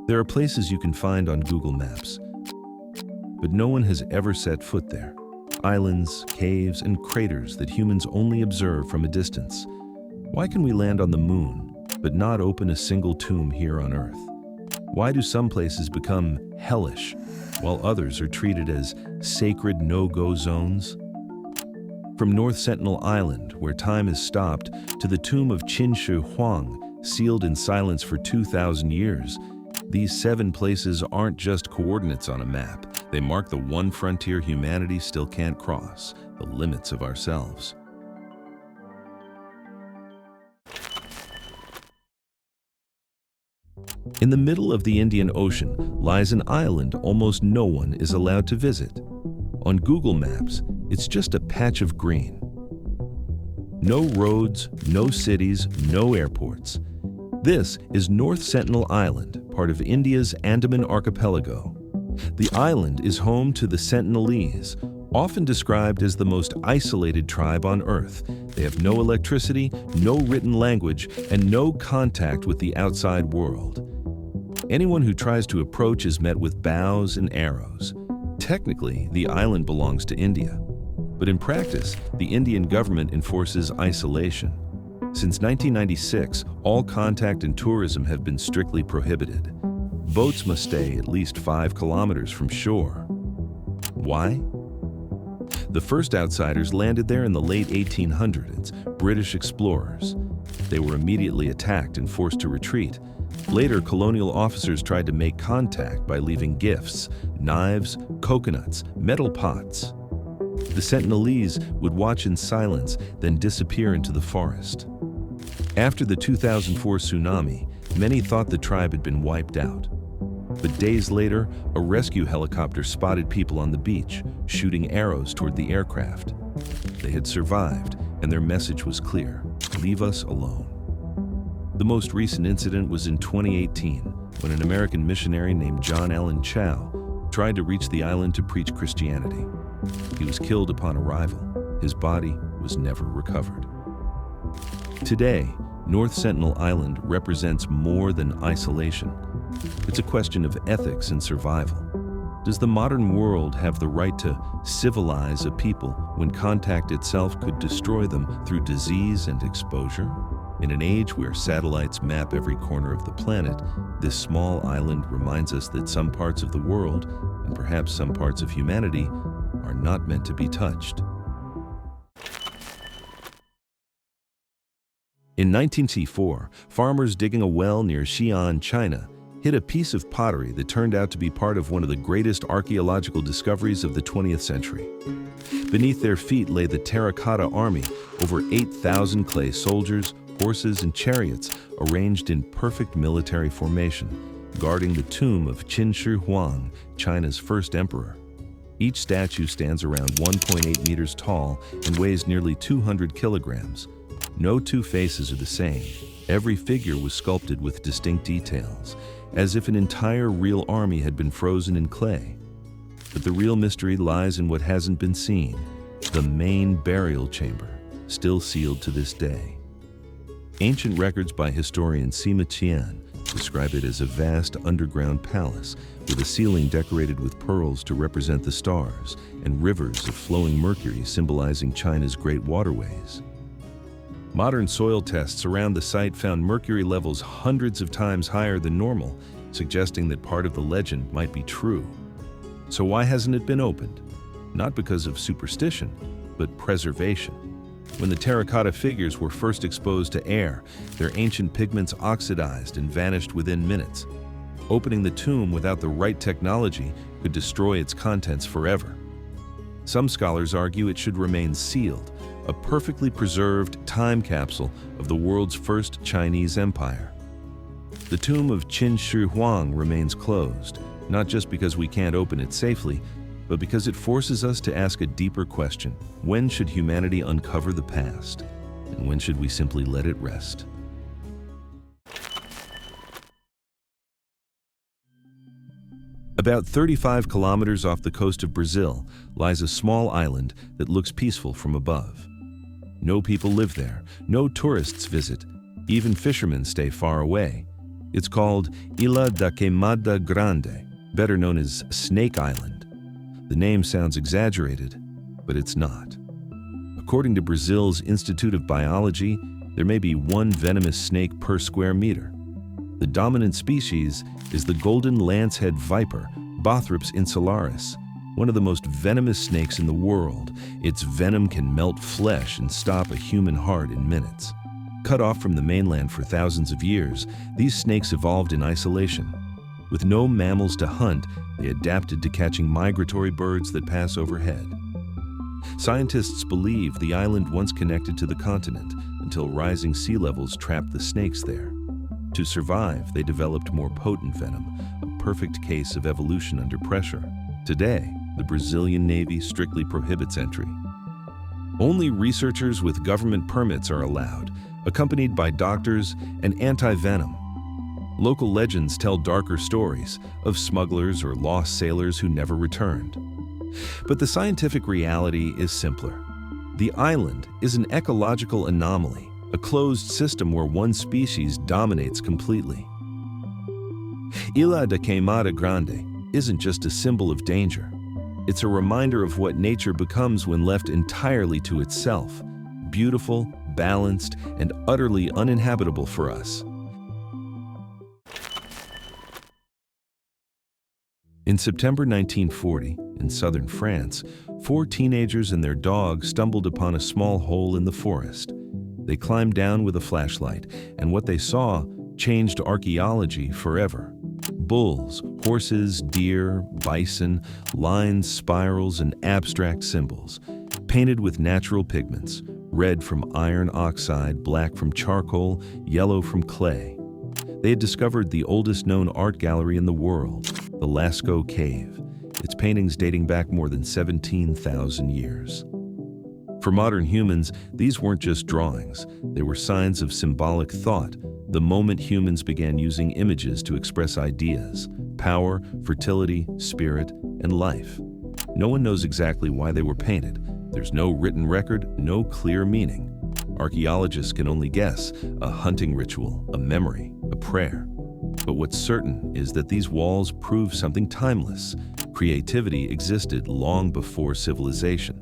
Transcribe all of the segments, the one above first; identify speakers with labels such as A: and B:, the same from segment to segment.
A: There are places you can find on Google Maps, but no one has ever set foot there. Islands, caves, and craters that humans only observe from a distance. Why can we land on the moon, but not open a single tomb here on Earth? Why do some places become hellish, while others are treated as sacred no-go zones? From North Sentinel Island, where time has stopped, to the tomb of Qin Shi Huang, sealed in silence for 2,000 years, these 7 places aren't just coordinates on a map. They mark the one frontier humanity still can't cross, the limits of ourselves. In the middle of the Indian Ocean lies an island almost no one is allowed to visit. On Google Maps, it's just a patch of green. No roads, no cities, no airports. This is North Sentinel Island, part of India's Andaman Archipelago. The island is home to the Sentinelese, often described as the most isolated tribe on Earth. They have no electricity, no written language, and no contact with the outside world. Anyone who tries to approach is met with bows and arrows. Technically, the island belongs to India, but in practice, the Indian government enforces isolation. Since 1996, all contact and tourism have been strictly prohibited. Boats must stay at least 5 kilometers from shore. Why? The first outsiders landed there in the late 1800s, British explorers. They were immediately attacked and forced to retreat. Later, colonial officers tried to make contact by leaving gifts, knives, coconuts, metal pots. The Sentinelese would watch in silence, then disappear into the forest. After the 2004 tsunami, many thought the tribe had been wiped out. But days later, a rescue helicopter spotted people on the beach, shooting arrows toward the aircraft. They had survived, and their message was clear: leave us alone. The most recent incident was in 2018, when an American missionary named John Allen Chow tried to reach the island to preach Christianity. He was killed upon arrival. His body was never recovered. Today, North Sentinel Island represents more than isolation. It's a question of ethics and survival. Does the modern world have the right to civilize a people when contact itself could destroy them through disease and exposure? In an age where satellites map every corner of the planet, this small island reminds us that some parts of the world, and perhaps some parts of humanity, are not meant to be touched. In 1964, farmers digging a well near Xi'an, China, hit a piece of pottery that turned out to be part of one of the greatest archaeological discoveries of the 20th century. Beneath their feet lay the terracotta army, over 8,000 clay soldiers, horses, and chariots arranged in perfect military formation, guarding the tomb of Qin Shi Huang, China's first emperor. Each statue stands around 1.8 meters tall and weighs nearly 200 kilograms. No two faces are the same. Every figure was sculpted with distinct details, as if an entire real army had been frozen in clay. But the real mystery lies in what hasn't been seen, the main burial chamber, still sealed to this day. Ancient records by historian Sima Qian describe it as a vast underground palace with a ceiling decorated with pearls to represent the stars and rivers of flowing mercury symbolizing China's great waterways. Modern soil tests around the site found mercury levels hundreds of times higher than normal, suggesting that part of the legend might be true. So why hasn't it been opened? Not because of superstition, but preservation. When the terracotta figures were first exposed to air, their ancient pigments oxidized and vanished within minutes. Opening the tomb without the right technology could destroy its contents forever. Some scholars argue it should remain sealed, a perfectly preserved time capsule of the world's first Chinese empire. The tomb of Qin Shi Huang remains closed, not just because we can't open it safely, but because it forces us to ask a deeper question. When should humanity uncover the past? And when should we simply let it rest? About 35 kilometers off the coast of Brazil lies a small island that looks peaceful from above. No people live there, no tourists visit, even fishermen stay far away. It's called Isla da Queimada Grande, better known as Snake Island. The name sounds exaggerated, but it's not. According to Brazil's Institute of Biology, there may be one venomous snake per square meter. The dominant species is the golden lancehead viper, Bothrops insularis, one of the most venomous snakes in the world. Its venom can melt flesh and stop a human heart in minutes. Cut off from the mainland for thousands of years, these snakes evolved in isolation. With no mammals to hunt, they adapted to catching migratory birds that pass overhead. Scientists believe the island once connected to the continent until rising sea levels trapped the snakes there. To survive, they developed more potent venom, a perfect case of evolution under pressure. Today, the Brazilian Navy strictly prohibits entry. Only researchers with government permits are allowed, accompanied by doctors and anti-venom. Local legends tell darker stories of smugglers or lost sailors who never returned. But the scientific reality is simpler. The island is an ecological anomaly, a closed system where one species dominates completely. Ilha da Queimada Grande isn't just a symbol of danger. It's a reminder of what nature becomes when left entirely to itself, beautiful, balanced, and utterly uninhabitable for us. In September 1940, in southern France, 4 teenagers and their dog stumbled upon a small hole in the forest. They climbed down with a flashlight, and what they saw changed archaeology forever. Bulls, horses, deer, bison, lines, spirals, and abstract symbols, painted with natural pigments, red from iron oxide, black from charcoal, yellow from clay. They had discovered the oldest known art gallery in the world, the Lascaux Cave, its paintings dating back more than 17,000 years. For modern humans, these weren't just drawings. They were signs of symbolic thought, the moment humans began using images to express ideas, power, fertility, spirit, and life. No one knows exactly why they were painted. There's no written record, no clear meaning. Archaeologists can only guess: a hunting ritual, a memory, a prayer. But what's certain is that these walls prove something timeless. Creativity existed long before civilization.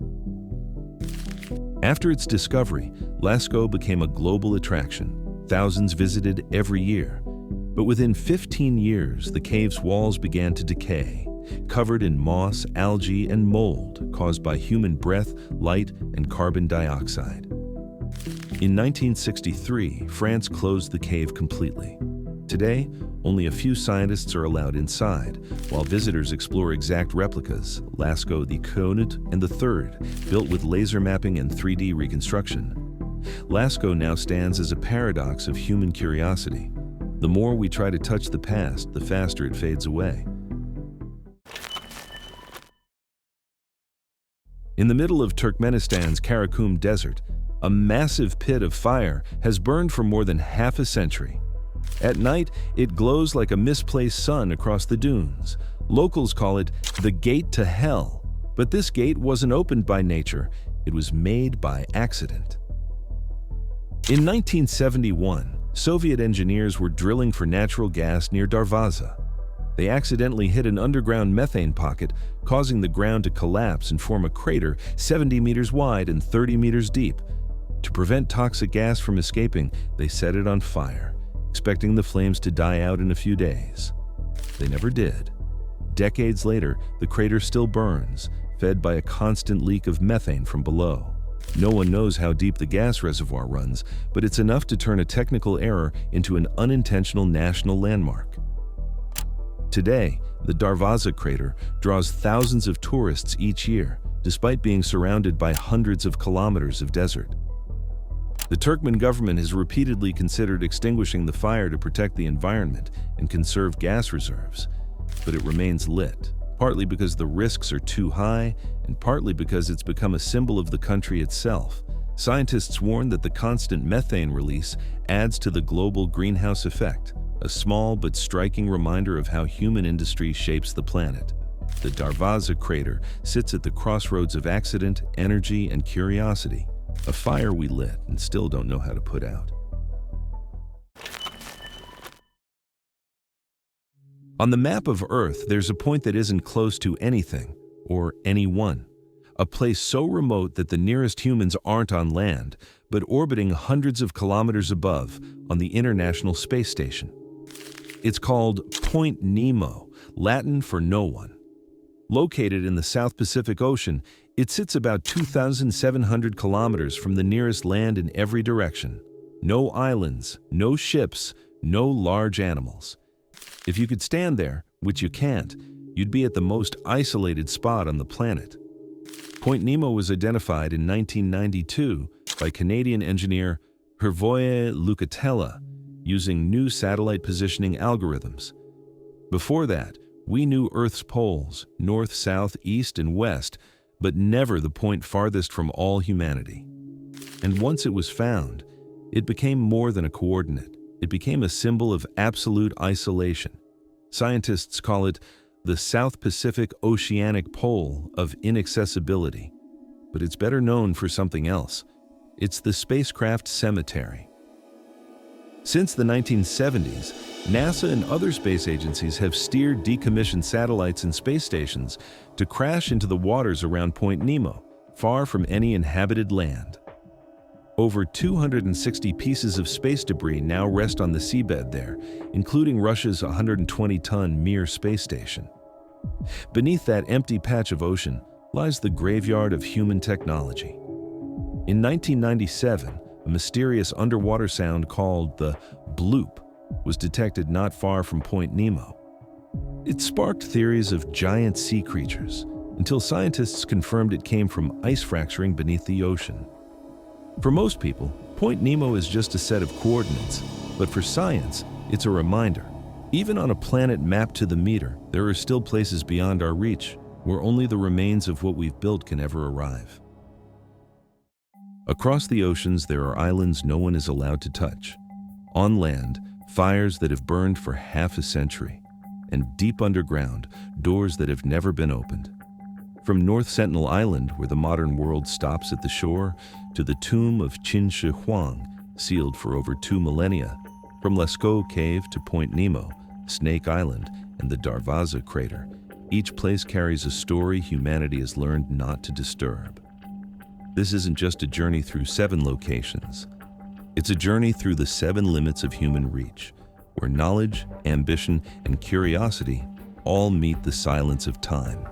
A: After its discovery, Lascaux became a global attraction. Thousands visited every year. But within 15 years, the cave's walls began to decay, covered in moss, algae, and mold caused by human breath, light, and carbon dioxide. In 1963, France closed the cave completely. Today, only a few scientists are allowed inside, while visitors explore exact replicas, Lascaux the Conant and the Third, built with laser mapping and 3D reconstruction. Lascaux now stands as a paradox of human curiosity. The more we try to touch the past, the faster it fades away. In the middle of Turkmenistan's Karakum Desert, a massive pit of fire has burned for more than half a century. At night, it glows like a misplaced sun across the dunes. Locals call it the gate to hell. But this gate wasn't opened by nature, it was made by accident. In 1971, Soviet engineers were drilling for natural gas near Darvaza. They accidentally hit an underground methane pocket, causing the ground to collapse and form a crater 70 meters wide and 30 meters deep. To prevent toxic gas from escaping, they set it on fire, expecting the flames to die out in a few days. They never did. Decades later, the crater still burns, fed by a constant leak of methane from below. No one knows how deep the gas reservoir runs, but it's enough to turn a technical error into an unintentional national landmark. Today, the Darvaza crater draws thousands of tourists each year, despite being surrounded by hundreds of kilometers of desert. The Turkmen government has repeatedly considered extinguishing the fire to protect the environment and conserve gas reserves, but it remains lit, partly because the risks are too high and partly because it's become a symbol of the country itself. Scientists warn that the constant methane release adds to the global greenhouse effect, a small but striking reminder of how human industry shapes the planet. The Darvaza crater sits at the crossroads of accident, energy, and curiosity, a fire we lit and still don't know how to put out. On the map of Earth, there's a point that isn't close to anything, or anyone. A place so remote that the nearest humans aren't on land, but orbiting hundreds of kilometers above on the International Space Station. It's called Point Nemo, Latin for no one. Located in the South Pacific Ocean, it sits about 2,700 kilometers from the nearest land in every direction. No islands, no ships, no large animals. If you could stand there, which you can't, you'd be at the most isolated spot on the planet. Point Nemo was identified in 1992 by Canadian engineer Hervoye Lucatella using new satellite positioning algorithms. Before that, we knew Earth's poles, north, south, east, and west, but never the point farthest from all humanity. And once it was found, it became more than a coordinate. It became a symbol of absolute isolation. Scientists call it the South Pacific Oceanic Pole of inaccessibility. But it's better known for something else. It's the spacecraft cemetery. Since the 1970s, NASA and other space agencies have steered decommissioned satellites and space stations to crash into the waters around Point Nemo, far from any inhabited land. Over 260 pieces of space debris now rest on the seabed there, including Russia's 120-ton Mir space station. Beneath that empty patch of ocean lies the graveyard of human technology. In 1997, a mysterious underwater sound called the bloop was detected not far from Point Nemo. It sparked theories of giant sea creatures until scientists confirmed it came from ice fracturing beneath the ocean. For most people, Point Nemo is just a set of coordinates, but for science, it's a reminder. Even on a planet mapped to the meter, there are still places beyond our reach where only the remains of what we've built can ever arrive. Across the oceans, there are islands no one is allowed to touch. On land, fires that have burned for half a century. And deep underground, doors that have never been opened. From North Sentinel Island, where the modern world stops at the shore, to the tomb of Qin Shi Huang, sealed for over 2 millennia. From Lascaux Cave to Point Nemo, Snake Island, and the Darvaza crater, each place carries a story humanity has learned not to disturb. This isn't just a journey through 7 locations. It's a journey through the 7 limits of human reach, where knowledge, ambition, and curiosity all meet the silence of time.